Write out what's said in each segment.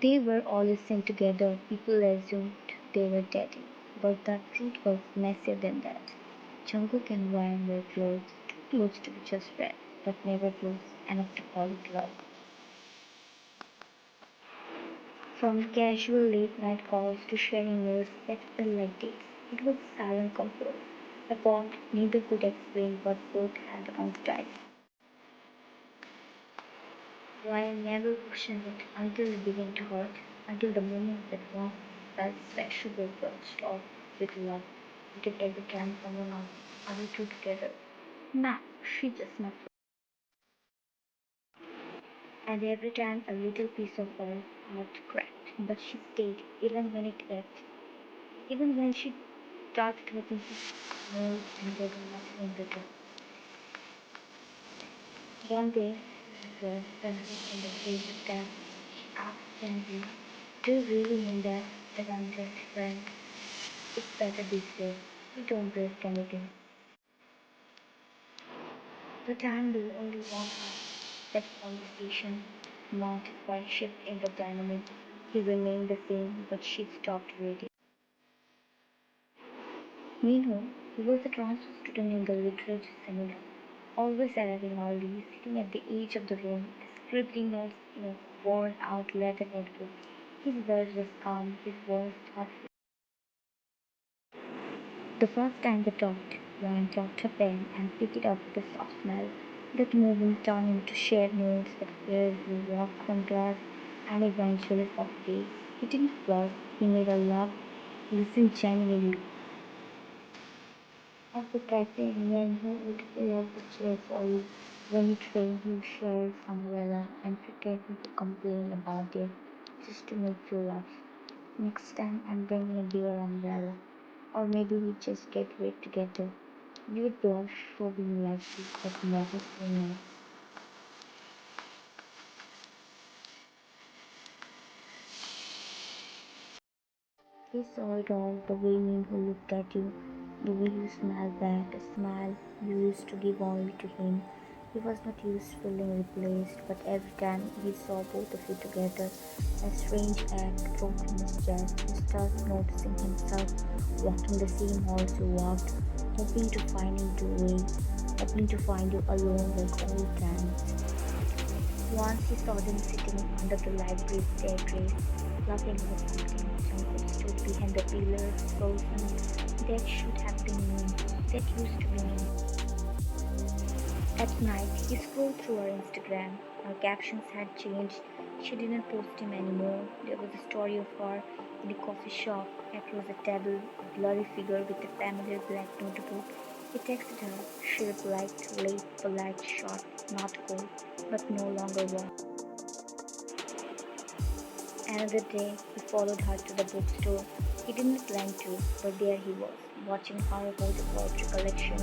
They were always seen together. People assumed they were dating, but the truth was messier than that. Jungkook and Ryan were close, too close to be just friends, but never close enough to call it love. From casual late-night calls to sharing meals that felt like dates, it was silent comfort, a bond neither could explain but both had on style. Ryan never questioned it until it began to hurt, until the moment that one felt like sugar burst off with love, until every time someone asked, "Are we two together?" Nah, she just met. And every time a little piece of her heart cracked, but she stayed, even when it ached, even when she started hoping for more and getting nothing in return. One day, the president in the face of them asked Sandy, "Do you really mean that I'm just a friend? It's better this way. We don't risk anything." But Andy only wanted that conversation, not one shift in the dynamic. He remained the same, but she stopped waiting. Minho, he was a transfer student in the literature seminar, always arriving early, sitting at the edge of the room, scribbling notes in a worn-out leather notebook. His voice was calm, his voice thoughtful. The first time they talked, Ryan dropped her pen and picked it up with a soft smell. That movement turned into shared notes that fearlessly walked from class and eventually off days. He didn't flirt, he made her laugh, listen genuinely. At the cafe, men who would love to cheer for you when you train, you share umbrella and pretend to complain about it just to make you laugh. Next time I'm bringing a beer umbrella. Or maybe we just get wet together. You would blush for being like this, but never say no. He saw it all, the way Minho looked at you, the way you smiled back, a smile you used to give only to him. He was not used to feeling replaced, but every time he saw both of you together, a strange act broke in his chest. He started noticing himself walking the same halls you walked, hoping to find you two ways, hoping to find you alone like old times. Once he saw them sitting under the library staircase, laughing at something. Jungkook stood behind the pillars, frozen. That should have been me. That used to be me. At night, he scrolled through her Instagram. Her captions had changed. She didn't post him anymore. There was a story of her in a coffee shop, across a table, a blurry figure with a familiar black notebook. He texted her. She replied, late, polite, short, not cold, but no longer warm. Another day, he followed her to the bookstore. He didn't plan to, but there he was, watching her hold a poetry collection.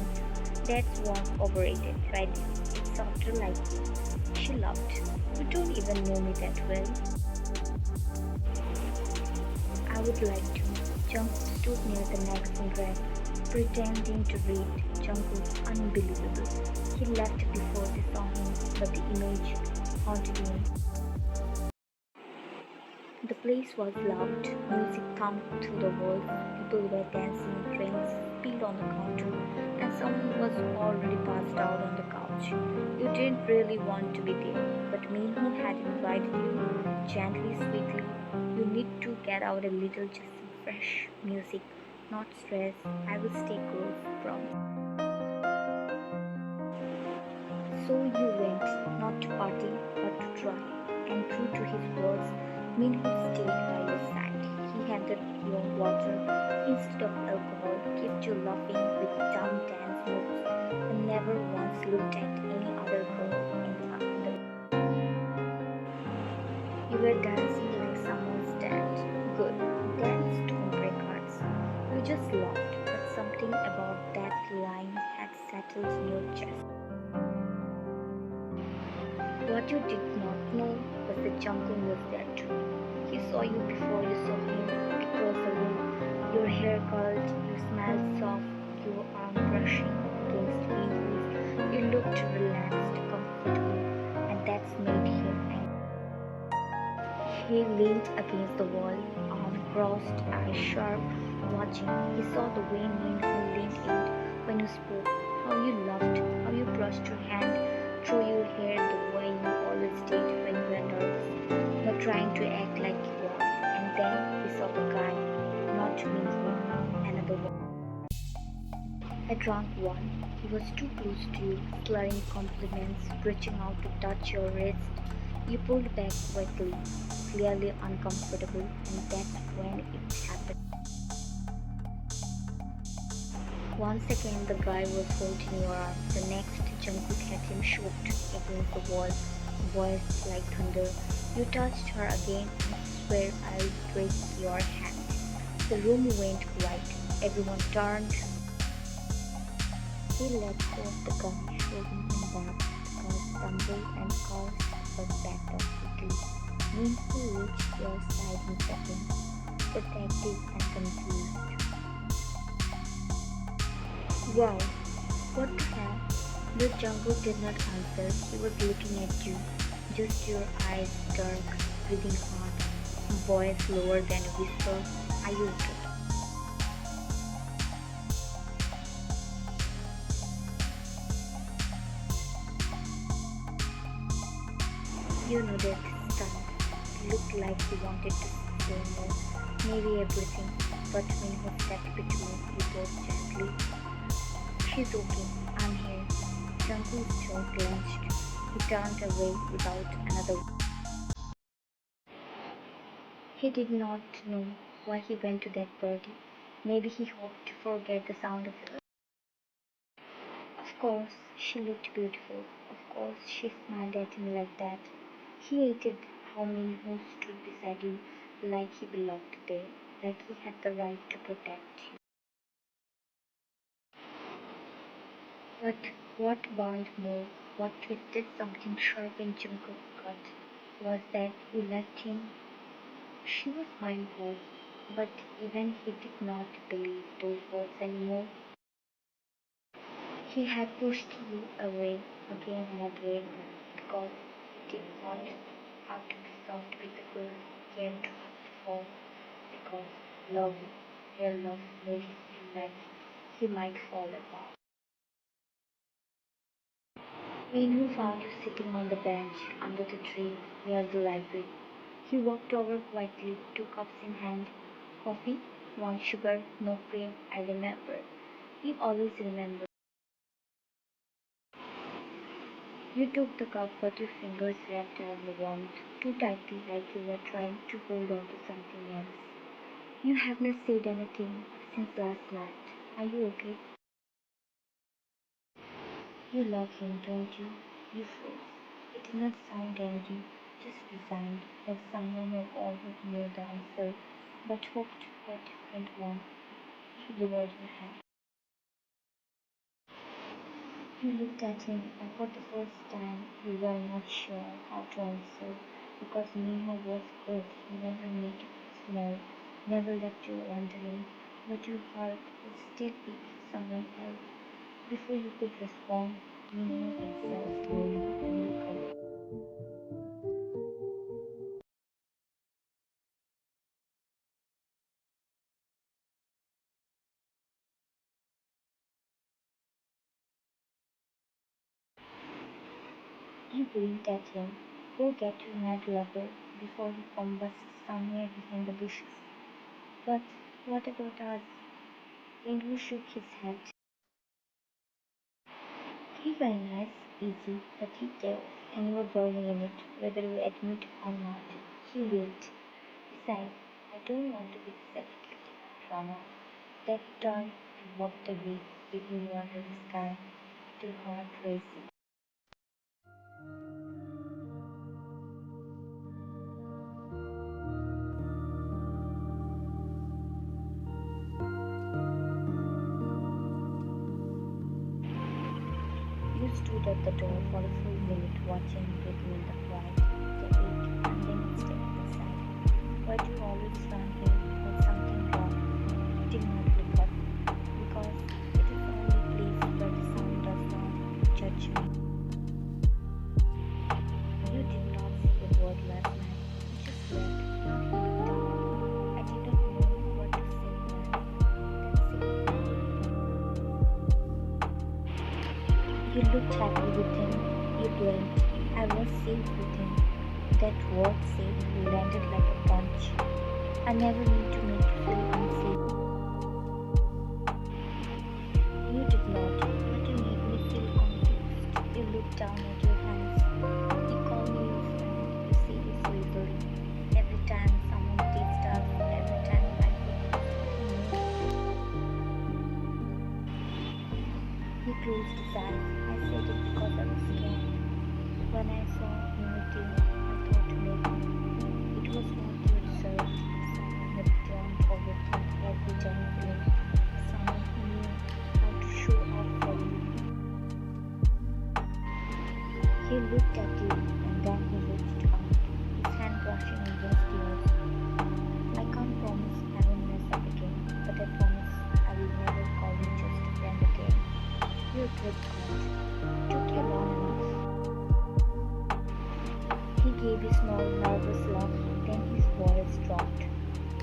That's one overrated, right? It's softer like she loved. You don't even know me that well. I would like to. Jungkook stood near the magazine rack, pretending to read. Jungkook, unbelievable. He left before they saw him, but the image haunted him. The place was loud, music thumped through the walls, people were dancing, drinks spilled on the counter, and someone was already passed out on the couch. You didn't really want to be there, but Minho had invited you, gently, sweetly. You need to get out a little, just some fresh music, not stress. I will stay close, promise. So you went, not to party, but to try. And true to his words, Minho stayed by your side. He handed you water instead of alcohol, kept you laughing with dumb dance moves, and never once looked at any other girl in the other. You were dancing like someone's dad. Good. Dance don't break hearts. You just laughed, but something about that line had settled in your chest. What you did not know was that Jungkook was there too. He saw you before you saw him across the room. Your hair curled, you smelled soft, your arm brushing against Minho's. You looked relaxed, comfortable, and that's made him angry. He leaned against the wall, arm crossed, eyes sharp, watching. He saw the way Minho leaned in when you spoke, how you laughed, how you brushed your hand through your hair the way you always did when you were nervous, not trying to act like you were. And then he saw the guy, not Minho, another one. A drunk one. He was too close to you, slurring compliments, reaching out to touch your wrist. You pulled back quickly, clearly uncomfortable, and that's when it happened. One second the guy was holding your arm, the next Jungkook had him choked against the wall, voice like thunder. You touched her again and swear I'll break your hand. The room went quiet. Everyone turned. He let go of the guy, holding him back. The car stumbled and cursed, but backed off quickly. Minho reached your side in seconds, protective and confused. Wow, what the hell? The Jungkook did not answer. He was looking at you. Just your eyes dark, breathing hard, voice lower than a whisper. Are you okay? You nodded, stunned. It looked like he wanted to say more, maybe everything, but Minho stepped between you both gently. She's okay, I'm here. Jungkook's jaw clenched. He turned away without another word. He did not know why he went to that party. Maybe he hoped to forget the sound of it. Of course, she looked beautiful. Of course, she smiled at him like that. He hated how Minho stood beside you like he belonged there, like he had the right to protect you. But what burned more, what twisted something sharp in Jungkook's gut, was that you left him. She was my wife, but even he did not believe those words anymore. He had pushed you away again and again because he did not have to be soft with the girl he cared for, because love, real love, made him feel like he might fall apart. Minhu found you sitting on the bench under the tree near the library. He walked over quietly, two cups in hand. Coffee, one sugar, no cream, I remember. He always remembered. You took the cup, but your fingers wrapped around the warmth too tightly, like you were trying to hold on to something else. You have not said anything since last night. Are you okay? You love him, don't you? You froze. It did not sound angry, just resigned, like someone who always knew the answer, but hoped for a different one. You lowered your hand. You looked at him, and for the first time, you were not sure how to answer, because Minho was good. He never made you small, never left you wondering. But your heart would still beat for someone else. Before you could respond, Minho himself slowly woke up. You blinked at him. Go get your mad lover before he combusts somewhere behind the bushes. But what about us? Minho shook his head. He were nice, easy, but he did, and you were burning in it, whether you admit or not. He wilt. Besides, I don't want to be the second drama. That turned and walked away, leaving you under the sky, your heart racing. You stood at the door for a full minute, watching people in the quiet. They ate, and then you stepped aside. Why do you always run here when something wrong? You did not look up, because it is the only place where the sound does not judge me. You did not say a word last night. You just left looked happy with him. You didn't. I was safe with him. That word safe landed like a punch. I never meant to make you feel unsafe. You did not, but you made me feel confused. You looked down at your hands. You call me your friend. You say this usually. Every time someone takes us, every time I put he closed his eyes. I said it because I was scared. When I saw him with you, I thought maybe it was what you deserved. Someone who had drawn overthink every tiny feeling. Someone who knew how to show up for you. He looked at you and then he reached out, his hand brushing against yours. I can't promise I won't mess up again, but I promise I will never call you just a friend again. You're a good God. It took you long enough. He gave a small, nervous laugh, then his voice dropped.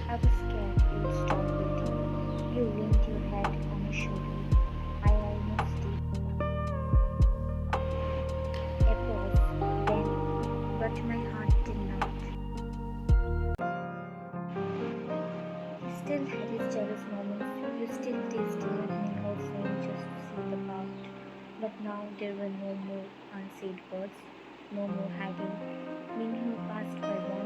I was scared you would stop breathing. You leaned your head on his shoulder. I almost did. A pause, then, but my heart did not. He still had his jealous moments. You still tasted Minho's name just to see the part. But now there were no more unsaid words, no more hiding. Minho passed by